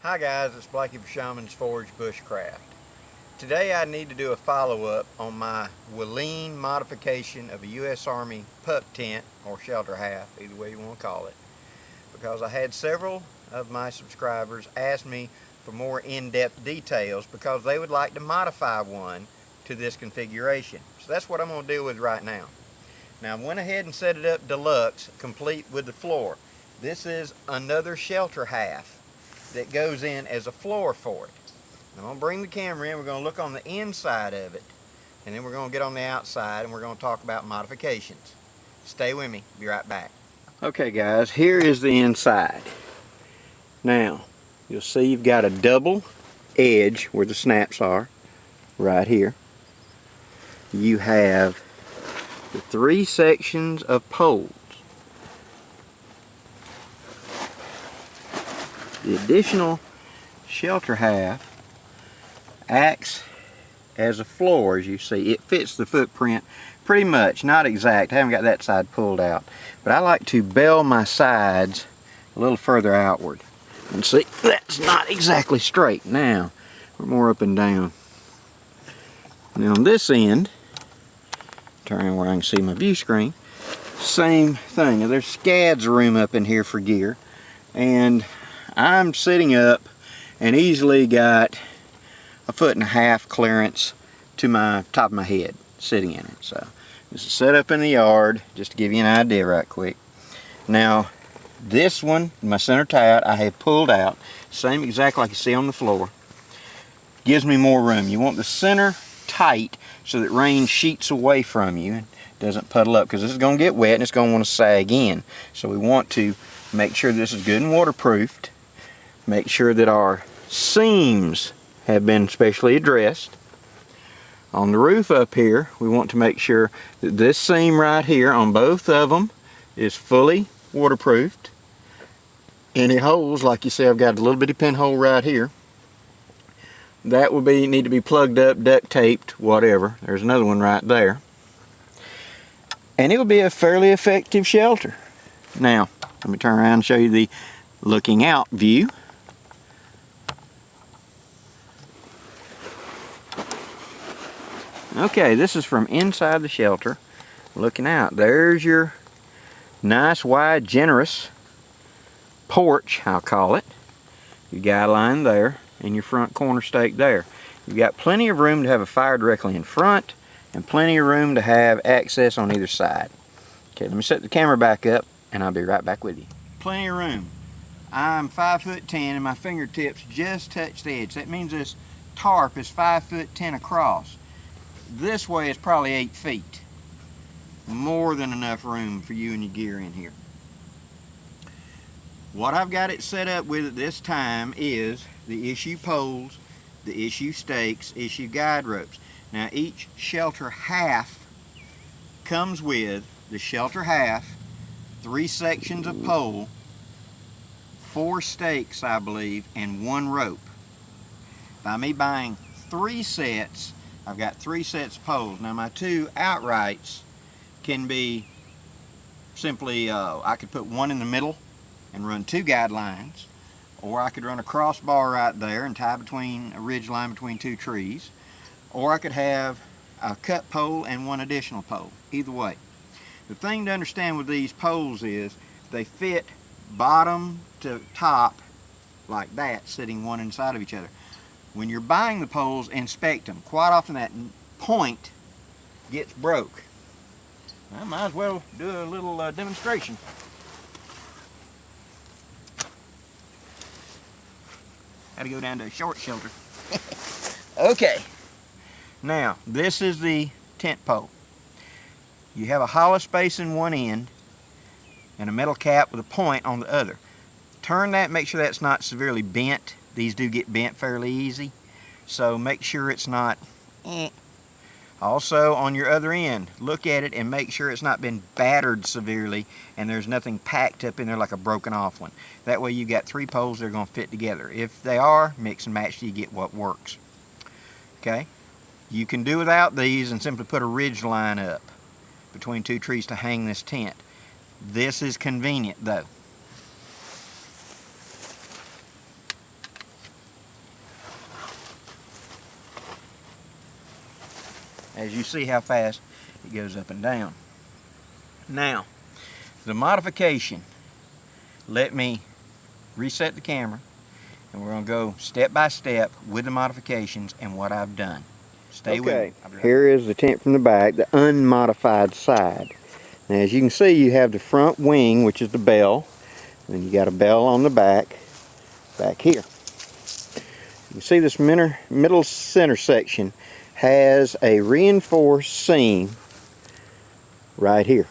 Hi guys, it's Blakey for Shaman's Forge Bushcraft. Today I need to do a follow-up on my Whelen modification of a U.S. Army pup tent or shelter half, either way you want to call it, because I had several of my subscribers ask me for more in-depth details because they would like to modify one to this configuration. So that's what I'm going to deal with right now. Now I went ahead and set it up deluxe, complete with the floor. This is another shelter half that goes in as a floor for it. I'm going to bring the camera in, we're going to look on the inside of it, and then we're going to get on the outside and we're going to talk about modifications. Stay with me, be right back. Okay guys, here is the inside. Now, you'll see you've got a double edge where the snaps are, right here. You have the 3 sections of poles. The additional shelter half acts as a floor, as you see. It fits the footprint pretty much, not exact. I haven't got that side pulled out. But I like to bell my sides a little further outward. And see, that's not exactly straight. Now, we're more up and down. Now on this end, turn where I can see my view screen, same thing. Now, there's scads room up in here for gear. And I'm sitting up and easily got 1.5 foot clearance to my top of my head sitting in it. So this is set up in the yard just to give you an idea right quick. Now this one, my center tie out, I have pulled out, same exact like you see on the floor. Gives me more room. You want the center tight so that rain sheets away from you and doesn't puddle up, because this is going to get wet and it's going to want to sag in. So we want to make sure this is good and waterproofed. Make sure that our seams have been specially addressed. On the roof up here, we want to make sure that this seam right here on both of them is fully waterproofed. Any holes, like you see, I've got a little bitty pinhole right here. That will need to be plugged up, duct taped, whatever. There's another one right there. And it will be a fairly effective shelter. Now, let me turn around and show you the looking out view. Okay, this is from inside the shelter, looking out. There's your nice, wide, generous porch, I'll call it. Your guy line there, and your front corner stake there. You've got plenty of room to have a fire directly in front, and plenty of room to have access on either side. Okay, let me set the camera back up, and I'll be right back with you. Plenty of room. I'm 5'10" and my fingertips just touch the edge. That means this tarp is 5'10" across. This way is probably 8 feet. More than enough room for you and your gear in here. What I've got it set up with at this time is the issue poles, the issue stakes, issue guide ropes. Now each shelter half comes with the shelter half, 3 sections of pole, 4 stakes I believe, and 1 rope. By me buying 3 sets, I've got 3 sets of poles. Now my 2 outrights can be simply, I could put one in the middle and run 2 guide lines, or I could run a crossbar right there and tie between a ridge line between 2 trees, or I could have a cut pole and 1 additional pole. Either way. The thing to understand with these poles is they fit bottom to top like that, sitting one inside of each other. When you're buying the poles, inspect them. Quite often that point gets broke. I might as well do a little demonstration. Had to go down to a short shelter. Okay. Now, this is the tent pole. You have a hollow space in one end and a metal cap with a point on the other. Turn that, make sure that's not severely bent. These do get bent fairly easy, so make sure it's not Also, on your other end, look at it and make sure it's not been battered severely and there's nothing packed up in there like a broken off one. That way you've got 3 poles that are going to fit together. If they are, mix and match till you get what works. Okay? You can do without these and simply put a ridge line up between 2 trees to hang this tent. This is convenient though. as you see how fast it goes up and down. Now, the modification, let me reset the camera, and we're going to go step by step with the modifications and what I've done. Stay with me. Here is the tent from the back, the unmodified side. Now, as you can see, you have the front wing, which is the bell, and you got a bell on the back here. You can see this middle center section has a reinforced seam right here.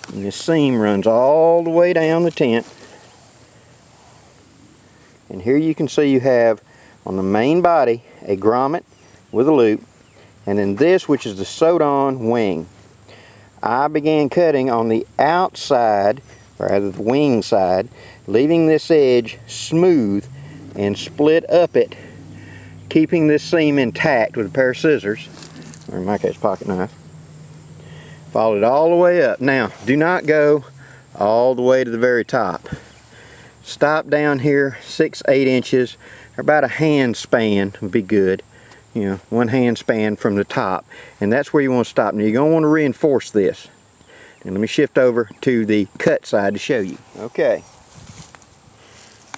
And this seam runs all the way down the tent. And here you can see you have on the main body a grommet with a loop, and then this, which is the sewed on wing. I began cutting on the outside, or rather the wing side, leaving this edge smooth and split up it, keeping this seam intact with a pair of scissors, or in my case pocket knife. Followed it all the way up. Now, do not go all the way to the very top. Stop down here 6-8 inches, or about a hand span would be good. You know, 1 hand span from the top, and that's where you want to stop. Now you're going to want to reinforce this. And let me shift over to the cut side to show you. Okay,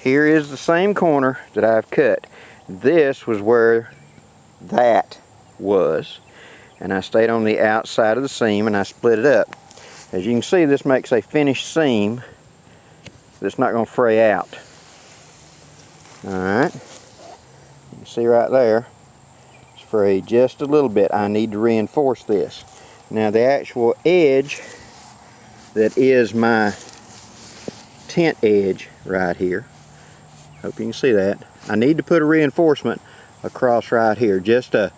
here is the same corner that I've cut. This was where that was, and I stayed on the outside of the seam and I split it up. As you can see, this makes a finished seam that's not going to fray out. Alright, you can see right there, it's frayed just a little bit. I need to reinforce this. Now the actual edge that is my tent edge right here, hope you can see that, I need to put a reinforcement across right here. Just a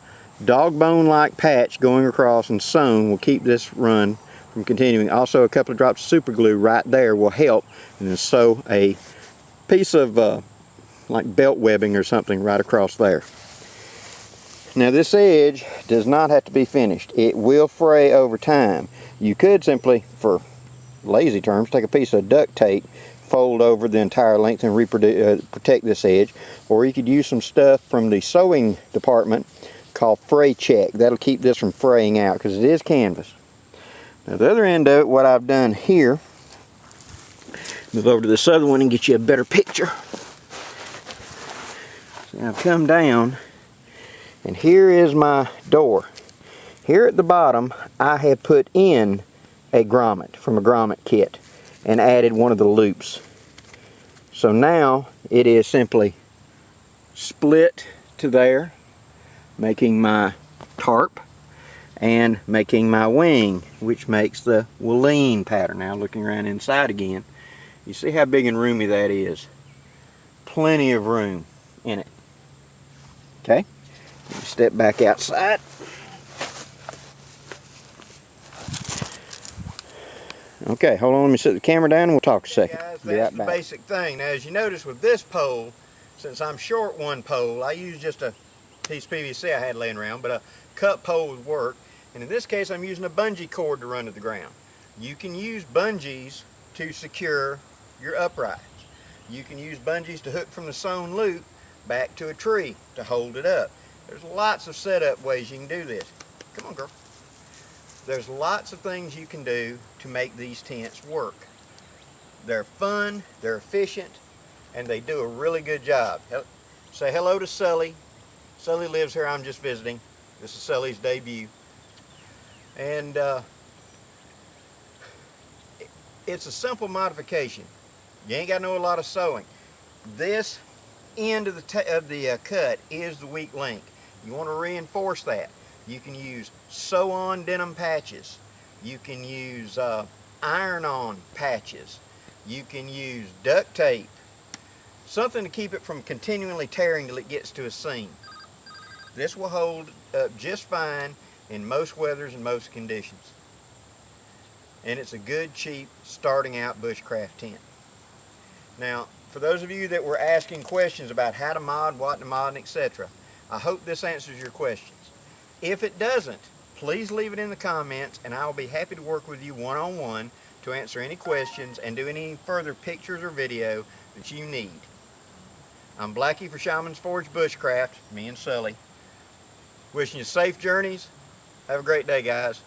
dog bone like patch going across and sewn will keep this run from continuing. Also, a couple of drops of super glue right there will help, and then sew a piece of like belt webbing or something right across there. Now this edge does not have to be finished. It will fray over time. You could simply, for lazy terms, take a piece of duct tape, fold over the entire length and protect this edge, or you could use some stuff from the sewing department called fray check. That'll keep this from fraying out because it is canvas. Now the other end of it, what I've done here, move over to this other one and get you a better picture. So I've come down, and here is my door. Here at the bottom, I have put in a grommet from a grommet kit and added one of the loops. So now it is simply split to there, making my tarp and making my wing, which makes the Whelen pattern. Now looking around inside again, you see how big and roomy that is. Plenty of room in it. Okay, step back outside. Okay, hold on, let me set the camera down and we'll talk a second. Guys, that's the basic thing. Now as you notice with this pole, since I'm short one pole, I use just a piece of PVC I had laying around, but a cut pole would work. And in this case I'm using a bungee cord to run to the ground. You can use bungees to secure your uprights. You can use bungees to hook from the sewn loop back to a tree to hold it up. There's lots of setup ways you can do this. Come on, girl. There's lots of things you can do to make these tents work. They're fun, they're efficient, and they do a really good job. Say hello to Sully. Sully lives here, I'm just visiting. This is Sully's debut. And it's a simple modification. You ain't got to know a lot of sewing. This end of the cut is the weak link. You want to reinforce that. You can use sew-on denim patches. You can use iron-on patches. You can use duct tape. Something to keep it from continually tearing till it gets to a seam. This will hold up just fine in most weathers and most conditions. And it's a good, cheap, starting out bushcraft tent. Now, for those of you that were asking questions about how to mod, what to mod, etc., I hope this answers your questions. If it doesn't, please leave it in the comments and I will be happy to work with you one-on-one to answer any questions and do any further pictures or video that you need. I'm Blackie for Shaman's Forge Bushcraft, me and Sully. Wishing you safe journeys. Have a great day, guys.